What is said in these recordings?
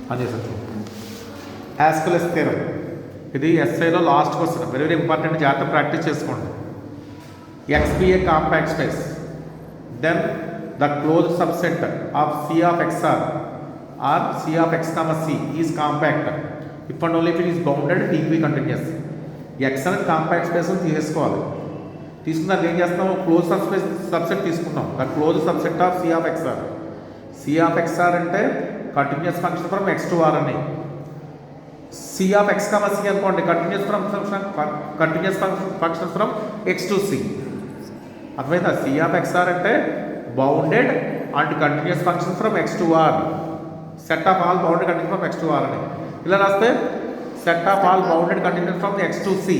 పనిచేస్తుంది. Ascoli's theorem ఇది ఎస్ఐలో last question, very very important, జాగ్రత్త ప్రాక్టీస్ చేసుకోండి. X be a compact space, then the close subset of C of X R R C of X comma C is compact if and only if it is bounded equicontinuous. X అనేది compact space అని తీసుకోవాలి. తీసుకున్నాక ఏం చేస్తాం, close subset తీసుకున్నాం. The close subset of C of X R. C of X R అంటే continuous function from X to R అని. C of X comma C అనుకోండి, continuous function from X to C. అర్థమైందా? సి ఆఫ్ ఎక్స్ఆర్ అంటే bounded and continuous function from X to R. Set of all bounded continuous from X to R అని. ఇలా రాస్తే set of all bounded continuous from X to C.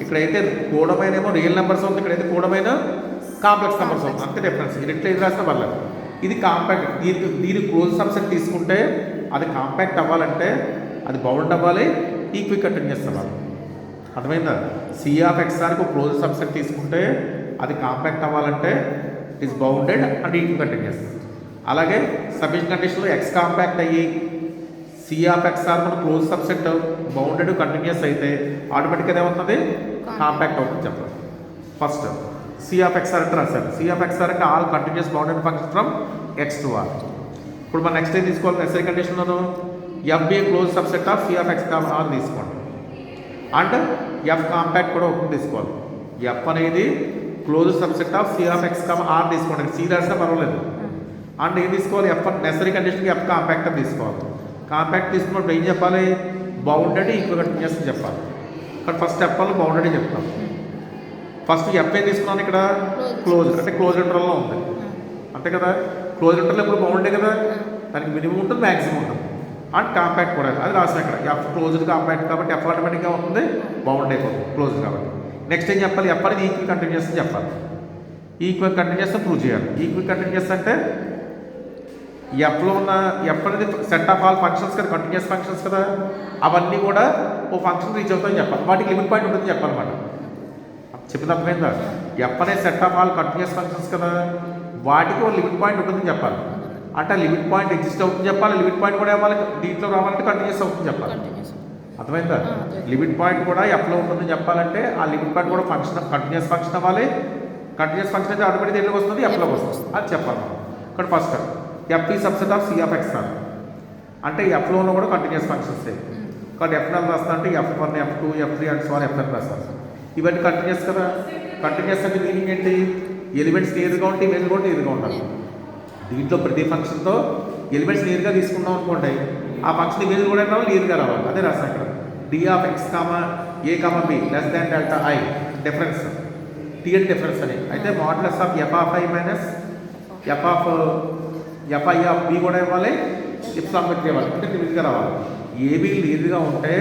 ఇక్కడైతే కూడమైన ఏమో real numbers ఉంది, ఇక్కడైతే కూడమైన complex numbers ఉంది, అంతే డిఫరెన్స్. ఈ రెంట్లో ఇది రాస్తే పర్లేదు. ఇది కాంపాక్ట్. దీని క్లోజ్ సబ్సెట్ తీసుకుంటే అది కాంపాక్ట్ అవ్వాలంటే అది బౌండ్ అవ్వాలి, ఈక్వి కంటిన్యూస్ అవ్వాలి. అర్థమైందా? సి ఆఫ్ ఎక్స్ఆర్కి క్లోజ్ సబ్సెట్ తీసుకుంటే అది కాంపాక్ట్ అవ్వాలంటే it is bounded and equi continuous. అలాగే సఫిషియెంట్ కండిషన్లో ఎక్స్ కాంపాక్ట్ అయ్యి సి ఆఫ్ ఎక్స్ఆర్ మన క్లోజ్ సబ్సెట్ బౌండెడ్ కంటిన్యూస్ అయితే ఆటోమేటిక్గా ఏమవుతుంది, కాంపాక్ట్ అవుతుంది చెప్పాలి. ఫస్ట్ సి ఆఫ్ ఎక్స్ఆర్ అంటే రాశారు. సి ఆఫ్ ఎక్స్ఆర్ అంటే all continuous bounded function from X to R. ఇప్పుడు మనం నెక్స్ట్ ఏం తీసుకోవాలి, నెక్స్ట్ కండిషన్లోను F be close subset of C of X R తీసుకోండి. అండ్ ఎఫ్ కాంపాక్ట్ కూడా ఒకటి తీసుకోవాలి. ఎఫ్ అనేది close subset of C of X R తీసుకోండి. సి రాసినా పర్వాలేదు. అండ్ ఏం తీసుకోవాలి, ఎఫ్ నెసరీ కండిషన్కి ఎఫ్ కాంపాక్ట్ అని తీసుకోవాలి. కాంపాక్ట్ తీసుకున్నప్పుడు ఏం చెప్పాలి, బౌండెడ్ ఈక్వల్ కంటిన్యూస్ అని చెప్పాలి. ఇక్కడ ఫస్ట్ చెప్పాలి బౌండెడ్ చెప్తాం. ఫస్ట్ ఎఫ్ ఏ తీసుకున్నాను, ఇక్కడ క్లోజ్ అంటే క్లోజ్ ఇంటర్వల్లో ఉంది అంతే కదా. క్లోజ్ ఇంటర్వల్ ఎప్పుడు బౌండే కదా, దానికి మినిమం ఉంటుంది, మ్యాక్సిమం ఉంటుంది. అండ్ కాంపాక్ట్ కూడా అది రాసాను ఇక్కడ. ఎఫ్ క్లోజ్డ్ కాంపాక్ట్ కాబట్టి ఎఫ్ ఆటోమేటిక్గా ఉంటుంది, బౌండ్ అయిపోతుంది క్లోజ్ కాబట్టి. నెక్స్ట్ ఏం చెప్పాలి, ఎఫ్ అనేది ఈక్వల్ కంటిన్యూస్ అని చెప్పాలి. ఈక్వల్ కంటిన్యూస్ ప్రూవ్ చేయాలి. ఈక్వల్ కంటిన్యూస్ అంటే ఎఫ్లో ఉన్న ఎఫ్ అనేది సెట్ ఆఫ్ ఆల్ ఫంక్షన్స్ కదా, కంటిన్యూస్ ఫంక్షన్స్ కదా, అవన్నీ కూడా ఓ ఫంక్షన్ రీచ్ అవుతాయని చెప్పాలి. వాటికి లిమిట్ పాయింట్ ఉంటుందని చెప్పాలన్నమాట. చెప్పిన అర్థమైందా? ఎఫ్ అనే set of all continuous functions కదా, వాటికి ఒక లిమిట్ పాయింట్ ఉంటుందని చెప్పాలి. అంటే లిమిట్ పాయింట్ ఎగ్జిస్ట్ అవుతుంది చెప్పాలి. లిమిట్ పాయింట్ కూడా ఏమాలి, దీంట్లో రావాలంటే కంటిన్యూస్ అవుతుంది చెప్పాలి. అర్థమైందా? లిమిట్ పాయింట్ కూడా ఎఫ్లో ఉంటుందని చెప్పాలంటే ఆ లిమిట్ పాయింట్ కూడా ఫంక్షన్ కంటిన్యూస్ ఫంక్షన్ అవ్వాలి. కంటిన్యూస్ ఫంక్షన్ అయితే ఆటోమేటిక్ దేంట్లోకి వస్తుంది, ఎఫ్లోకి వస్తుంది. అది చెప్పాలి. ఇక్కడ ఫస్ట్ ఎఫ్ ఈ subset of C of X R అంటే ఎఫ్లోనూ కూడా కంటిన్యూస్ ఫంక్షన్స్. కాబట్టి ఎఫ్ నెల రాస్తా అంటే F1 F2 F3 and so F నెల రాస్తారు. ఇవన్నీ కంటిన్యూస్ కదా. కంటిన్యూస్ అంటే మీనింగ్ ఏంటి, ఎలిమెంట్స్ నేరుగా ఉంటే ఇమేజ్ కూడా నేరుగా ఉండాలి. దీంట్లో ప్రతి ఫంక్షన్తో ఎలిమెంట్స్ నేరుగా తీసుకున్నాం అనుకోండి, ఆ ఫంక్షన్ ఇమేజ్ కూడా నేరుగా రావాలి. అదే రాస్తాను ఇక్కడ. D of x comma a comma b less than delta i difference, t అంటే డిఫరెన్స్ అని. అయితే modulus of f of i minus f i of b కూడా ఇవ్వాలి, ఎప్సిలాన్ బై 3 ఇవ్వాలి. అంటే నేరుగా రావాలి. ఏబీ నేరుగా ఉంటే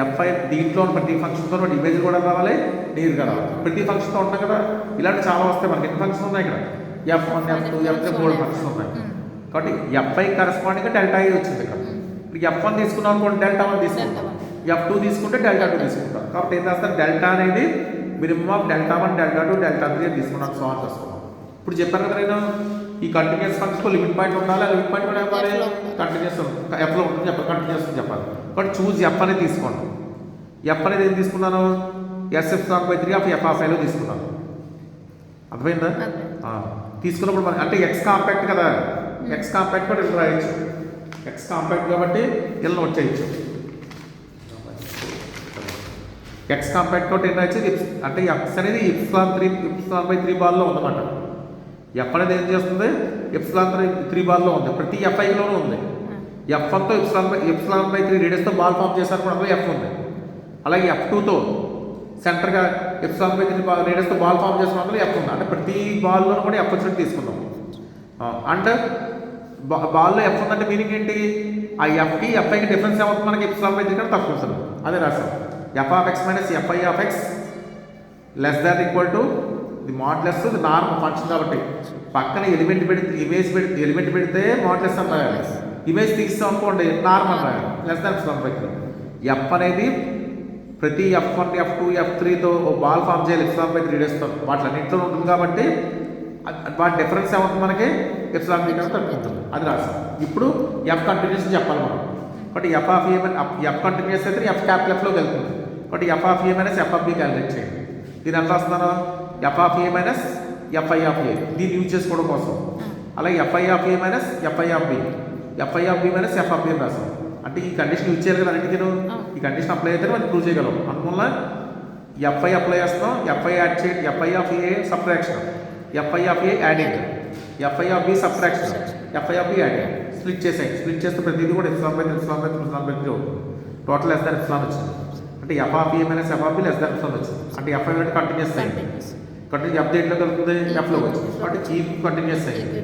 ఎఫ్ఐ దీంట్లో ప్రతి ఫంక్షన్తో ఇమేజ్ కూడా రావాలి, నేరుగా రావాలి. ప్రతి ఫంక్షన్తో ఉంటాం కదా, ఇలాంటి చాలా వస్తాయి. మనకి ఎన్ని ఫంక్షన్ ఉన్నాయి ఇక్కడ, F1 F2 F3 3 ఫంక్షన్ ఉన్నాయి. కాబట్టి ఎఫ్ఐ కరెస్పాండింగ్గా డెల్టా ఐ వచ్చింది ఇక్కడ. ఇప్పుడు F1 తీసుకున్నాం అనుకోండి, డెల్టా 1 తీసుకుంటాం. F2 తీసుకుంటే డెల్టా 2 తీసుకుంటాం. కాబట్టి ఏం చేస్తారు, డెల్టా అనేది minimum of delta 1 delta 2 delta 3 తీసుకున్నాం, సాల్వ్ చేసుకున్నాం. ఇప్పుడు చెప్పాను కదా నేను, ఈ కంటిన్యూస్ ఫంక్షన్లో లిమిట్ పాయింట్ ఉండాలి. ఆ లిమిట్ పాయింట్ కూడా చెప్పాలి కంటిన్యూస్ ఎఫ్లో ఉంటుంది చెప్పాలి, కంటిన్యూస్ అని చెప్పాలి. బట్ చూజ్ ఎఫ్ అనేది తీసుకోండి. ఎఫ్ అనేది ఏం తీసుకున్నాను, SF/3 ఆఫ్ ఎఫ్ ఆఫ్ ఐలో తీసుకున్నాను. అర్థమైందా? తీసుకున్నప్పుడు మనం అంటే ఎక్స్ కాంపాక్ట్ కదా, ఎక్స్ కాంపాక్ట్ కూడా ఇలా రాయొచ్చు. ఎక్స్ కాంపాక్ట్ కాబట్టి ఇలా నోట్ చేయొచ్చు. ఎక్స్ కాంపాక్ట్ తోటి ఏం రాయొచ్చు అంటే ఎక్స్ అనేది ε/3 బాల్లో ఉందన్నమాట. ఎఫ్ అనేది ఏం చేస్తుంది, ε/3 బాల్లో ఉంది. ప్రతి ఎఫ్ఐలోనూ ఉంది. F1తో ε/3 రేడియస్తో బాల్ ఫామ్ చేశారు కూడా అందులో ఎఫ్ ఉంది. అలాగే F2తో సెంటర్గా ε/3 రేడియస్తో బాల్ ఫామ్ చేసిన అందులో ఎఫ్ ఉంది. అంటే ప్రతి బాల్లోనూ కూడా ఎఫ్ వచ్చినట్టు తీసుకుందాం. అంటే బాల్లో ఎఫ్ ఉందంటే మీనింగ్ ఏంటి, ఆ ఎఫ్కి ఎఫ్ఐకి డిఫరెన్స్ ఏమవుతుంది, మనకి ε/3 కంటే తక్కువ వస్తుంది. అదే రాసాం. F of x minus f i of x less than equal to ఇది మాడ్యులస్, ఇది నార్మల్ ఫంక్షన్ కాబట్టి పక్కన ఎలిమెంట్ ఎలిమెంట్ పెడితే మాడ్యులస్ అని రాయాలి. ఇమేజ్ తీస్తాం అనుకోండి, నార్మల్ రాయాలి, లెస్ దాన్ ε/3. ఎఫ్ అనేది ప్రతి F1 F2 F3తో బాల్ ఫామ్ చేయాలి ε/3 రేడియస్తో, వాటి అన్నింటిలో ఉంటుంది కాబట్టి వాటి డిఫరెన్స్ ఏమవుతుంది, మనకి ε/3 తక్కువ ఉంటుంది. అది రాస్తాం. ఇప్పుడు ఎఫ్ కంటిన్యూస్ చెప్పాలి మనం. కాబట్టి F of A F continuous అయితే ఎఫ్ క్యాపిటల్ ఎఫ్లోకి వెళ్తుంది. కాబట్టి F of A minus F of B calculate చేయండి. దీని ఎంత రాస్తున్నాను? F of A minus f i of A, దీన్ని యూజ్ చేసుకోవడం కోసం. అలాగే phi of A minus f i of B, phi of B minus F of B అని రాస్తాం. అంటే ఈ కండిషన్ యూజ్ చేయాలి కదా అన్నిటికీ. ఈ కండిషన్ అప్లై అయితే మనం ప్రూవ్ చేయగలం. అందువల్ల ఎఫ్ఐ అప్లై చేస్తాం, ఎఫ్ఐ యాడ్ చేయండి, f i of a subtraction, f i of a adding, f i of b subtraction, f i of b adding. Split చేసేయండి. స్ప్లిట్ చేస్తే ప్రతిదీ కూడా epsilon by epsilon by epsilon by 3 అవుతుంది. టోటల్ లెస్ దాన్ ఎప్సిలాన్ వచ్చింది. అంటే f of A minus F of b less than epsilon వచ్చింది. అంటే f i అంటే కంటిన్యూస్ అయింది. కంటిన్యూస్ ఎఫ్ దేంట్లో కలుగుతుంది? ఎఫ్లో వచ్చింది. కాబట్టి ఈక్వి కంటిన్యూస్ అయింది.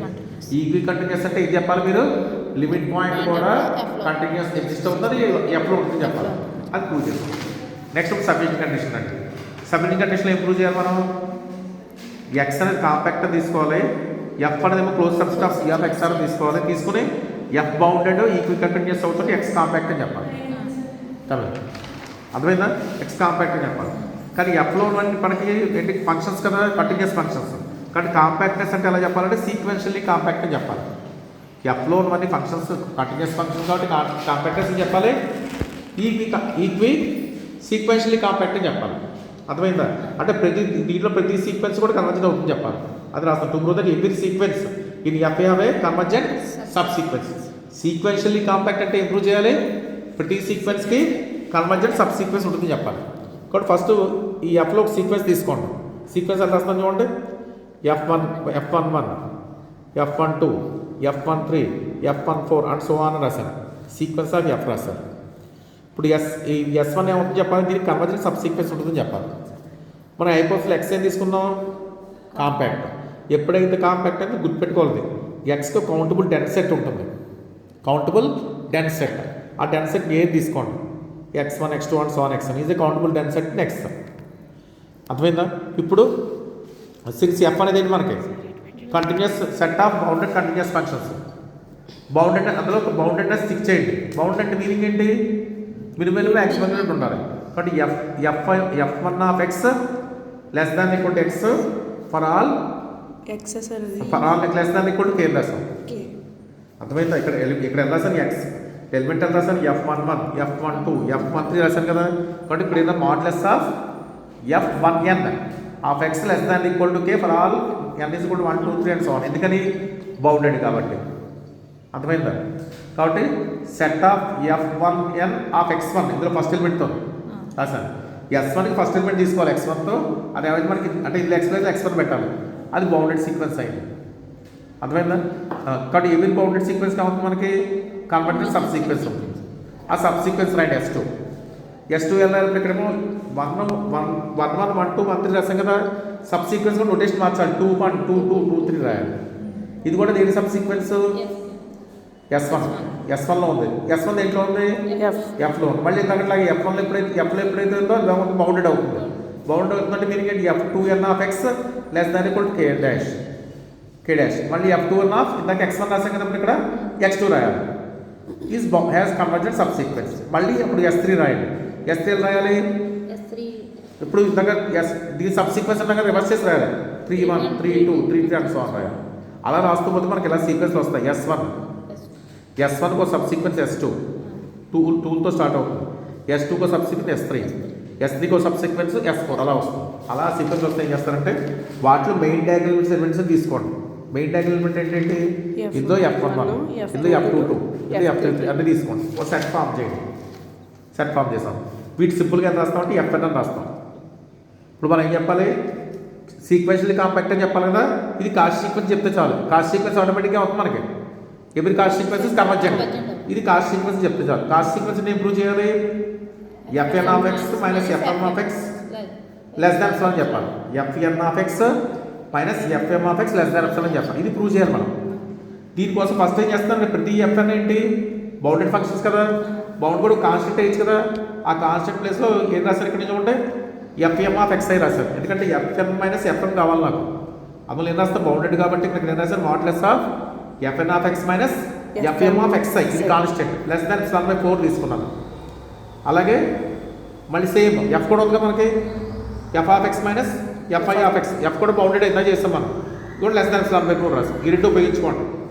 ఈక్వి కంటిన్యూస్ అంటే ఇది చెప్పాలి మీరు, లిమిట్ పాయింట్ కూడా కంటిన్యూస్ ఎగ్జిస్ట్ అవుతుంది, ఎఫ్లో ఉంటుంది చెప్పాలి. అది ప్రూవ్ చేస్తాం. నెక్స్ట్ ఒక సబ్మిషన్ కండిషన్ అండి. సబ్మిషన్ కండిషన్లో ఏం ప్రూవ్ చేయాలి మనం? ఎక్స్ అనేది కాంపాక్ట్ తీసుకోవాలి, ఎఫ్ అనేది close subset of C of x అని తీసుకోవాలి. తీసుకుని ఎఫ్ బౌండెడ్ ఈక్వి కంటిన్యూస్ అవుతుంది, ఎక్స్ కాంపాక్ట్ అని చెప్పాలి. అర్థమైందా? ఎక్స్ కాంపాక్ట్ అని చెప్పాలి. కానీ ఎఫ్లో మనకి ఏంటి ఫంక్షన్స్ కదా, కంటిన్యూస్ ఫంక్షన్స్. కానీ కాంపాక్ట్నెస్ అంటే ఎలా చెప్పాలంటే సీక్వెన్షియల్లీ కాంపాక్ట్ అని చెప్పాలి. ఎఫ్లో ఉన్నవన్నీ ఫంక్షన్స్ కంటిన్యూస్ ఫంక్షన్స్ కాబట్టి కాంపాక్ట్నెస్ అని చెప్పాలి. ఈక్వి సీక్వెన్షియల్లీ కాంపాక్ట్ అని చెప్పాలి. అర్థమైందా? అంటే దీంట్లో ప్రతి సీక్వెన్స్ కూడా కన్వర్జెంట్ అవుతుంది చెప్పాలి. అది రాస్తాం. To prove that every sequence in F away convergent sub sequence. Sequentially compact అంటే ఇంప్రూవ్ చేయాలి, ప్రతి సీక్వెన్స్కి కన్వర్జెంట్ సబ్ సీక్వెన్స్ ఉంటుంది చెప్పాలి. కాబట్టి ఫస్ట్ ఈ ఎఫ్లో ఒక సీక్వెన్స్ తీసుకోండి. సీక్వెన్స్ ఎంత రాస్తాను చూడండి. F1, F11, F12, F13, F14 and so on రాశాను. సీక్వెన్స్ ఆఫ్ ఎఫ్ రాశాను. ఇప్పుడు ఈ S1 ఏమవుతుంది చెప్పాలి, దీనికి కన్వర్జెంట్ సబ్ సీక్వెన్స్ ఉంటుందని చెప్పాలి. మనం హైపోథిసిస్ ఎక్స్ ఏం తీసుకున్నాం? కాంపాక్ట్. ఎప్పుడైతే కాంపాక్ట్ అయితే గుర్తుపెట్టుకోవాలి, ఎక్స్కి కౌంటబుల్ డెన్స్ సెట్ ఉంటుంది. Countable dense set. ఆ డెన్స్ సెట్ ఏది తీసుకోండి, X1, X2 and so on Xn is a countable dense set in X. అర్థమైందా? ఇప్పుడు సిన్స్ ఎఫ్ అనేది ఏంటి మనకి continuous set of bounded continuous functions. Bounded అందులో ఒక బౌండెడ్నెస్ స్టిక్ చేయండి. బౌండెడ్ మీనింగ్ ఏంటి? మినిమం మ్యాక్సిమం ఉండాలి. కాబట్టి F1 of x less than equal to X for all less than equal to కే రాసాం. అర్థమైందా? ఇక్కడ ఎలా రాసాను? ఎక్స్ ఎలిమెంట్ ఎలా రాసాను? F11, F12, F13 రాశాను కదా. కాబట్టి ఇప్పుడు ఏదైనా modulus of F1n of x less than equal to K for all n is equal to 1, 2, 3 and so on. ఎందుకని? బౌండెడ్ కాబట్టి. అర్థమైందా? కాబట్టి set of F1n of X1 ఇందులో ఫస్ట్ ఎలిమెంట్తో రాశాను. S1కి ఫస్ట్ ఎలిమెంట్ తీసుకోవాలి X1తో. అది ఏమైతే మనకి అంటే ఇందులో X1 పెట్టాలి. అది బౌండెడ్ సీక్వెన్స్ అయింది. అర్థమైందా? కాబట్టి ఎవరి బౌండెడ్ సీక్వెన్స్ కావాలి మనకి కన్వర్టెడ్ సబ్ సీక్వెన్స్ ఉంటుంది. ఆ సబ్ సీక్వెన్స్ రైట్ S2 వెళ్ళాలి. ఇక్కడేమో 1, 1, 1, 2, 1, 3 రాసాం కదా. సబ్ సీక్వెన్స్ కూడా నోటేషన్ మార్చాలి. 2, 1, 2, 2, 2, 3 రాయాలి. ఇది కూడా దేని సబ్ సీక్వెన్స్? S1లో ఉంది. S1 దేంట్లో ఉంది? ఎఫ్లో ఉంది. మళ్ళీ తగ్గట్లాగే F1లో ఎప్పుడైతే ఉందో అది బౌండెడ్ అవుతుంది. బౌండెడ్ అవుతుందంటే మీనింగ్ ఏంటి? F2n of x less than equal to K dash. మళ్ళీ F2n ఆఫ్ ఇందాక X1 రాసాం కదా, ఇక్కడ X2 రాయాలి. Is has convergent sub sequence. మళ్ళీ అప్పుడు S3 రాయాలి. S3 రాయాలి. ఇప్పుడు ఇందాక దీని సబ్ సీక్వెన్స్ అంటాక రివర్స్ చేసి రాయాలి. 3, 1, 3, 2, 3, 3 అండ్ సో ఆన్ రాయాలి. అలా రాస్తూ పోతే మనకి ఇలా సీక్వెన్స్ వస్తాయి. S1 సబ్ సీక్వెన్స్ S2, 2తో స్టార్ట్ అవుతుంది. S2 sub sequence S3 sub sequence S4 అలా వస్తుంది. అలా సీక్వెన్స్ వస్తే ఏం చేస్తారంటే వాటిలో మెయిన్ డయాగ్నల్ ఎలిమెంట్స్ తీసుకోండి. మెయిన్ డయాగ్నల్ ఎలిమెంట్ ఏంటంటే ఇందులో F11, ఇందులో F22, ఇందులో F33 అన్నీ తీసుకోండి. ఒక సెట్ ఫామ్ చేసాం. వీటి సింపుల్గా ఎంత రాస్తామంటే Fn అని రాస్తాం. ఇప్పుడు మనం ఏం చెప్పాలి? సీక్వెన్షియల్లీ కాంపాక్ట్ అని చెప్పాలి కదా. ఇది కాస్ట్ సీక్వెన్స్ చెప్తే చాలు. కాస్ట్ సీక్వెన్స్ ఆటోమేటిక్గా అవుతుంది మనకి. ఎవరి కాస్ట్ సీక్వెన్సెస్ కన్వర్జెంట్. ఇది కాస్ట్ సీక్వెన్స్ చెప్తే చాలు. కాస్ట్ సీక్వెన్స్ ఇంప్రూవ్ చేయాలి. Fn of x minus Fm of x less than epsilon చెప్పాలి. Fn of x minus Fm of x less than epsilon చెప్పాలి. ఇది ప్రూవ్ చేయాలి మనం. దీనికోసం ఫస్ట్ ఏం చేస్తాను? ప్రతి Fn ఏంటి? బౌండెడ్ ఫంక్షన్స్ కదా. బౌండ్ కూడా కాన్స్టెంట్ అయ్యచ్చు కదా. ఆ కాన్స్టెంట్ ప్లేస్లో ఏం రాశారు? ఇక్కడ నుంచి ఉంటే Fm ఆఫ్ ఎక్స్ అయి రాశారు. ఎందుకంటే Fn మైనస్ Fm కావాలి నాకు. అందులో ఏం రాస్తే బౌండెడ్ కాబట్టి ఇక్కడ ఏం రాశారు? Modulus of Fn of x minus Fm of X I ఇది కాన్స్టెంట్ లెస్ దాన్ 1/4 తీసుకున్నాను. అలాగే మళ్ళీ సేమ్ F కూడా ఉంది కదా మనకి. F of x minus Fi of X. F కూడా బౌండెడ్ ఎంత చేస్తాం మనం. కూడా లెస్ దాన్ 1/4 రాస్తాం. ఈ రెండు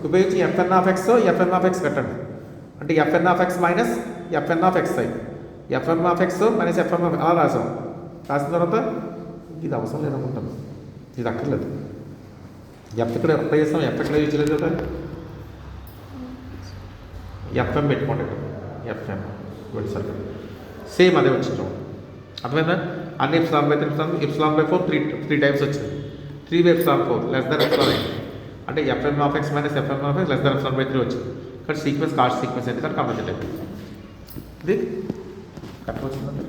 ఉపయోగించి Fn of X Fn of X పెట్టండి. అంటే FN of x minus FN of X I, FM of x minus FM of అలా రాసాం. రాసిన తర్వాత ఇది అవసరం లేదనుకుంటాను, ఇది అక్కర్లేదు. ఎఫ్ ఇక్కడ అప్లై చేస్తాం, ఎఫ్ ఎక్కడ యూజ్ లేదు కదా, ఎఫ్ఎం పెట్టుకోండి ఇక్కడ, ఎఫ్ఎం సర్కిల్ సేమ్ అదే వచ్చింది. అర్థమైందా? అన్ని epsilon by 3 epsilon by 4 three times వచ్చింది. 3 by epsilon 4 less than epsilon అయింది. అంటే FM of x minus FM of x less than epsilon by 3 వచ్చింది. ఇక్కడ సీక్వెన్స్ కాస్ట్ సీక్వెన్స్ ఎందుకంటే కంపల్సరీ ఇది కరెక్ట్ వచ్చిందండి.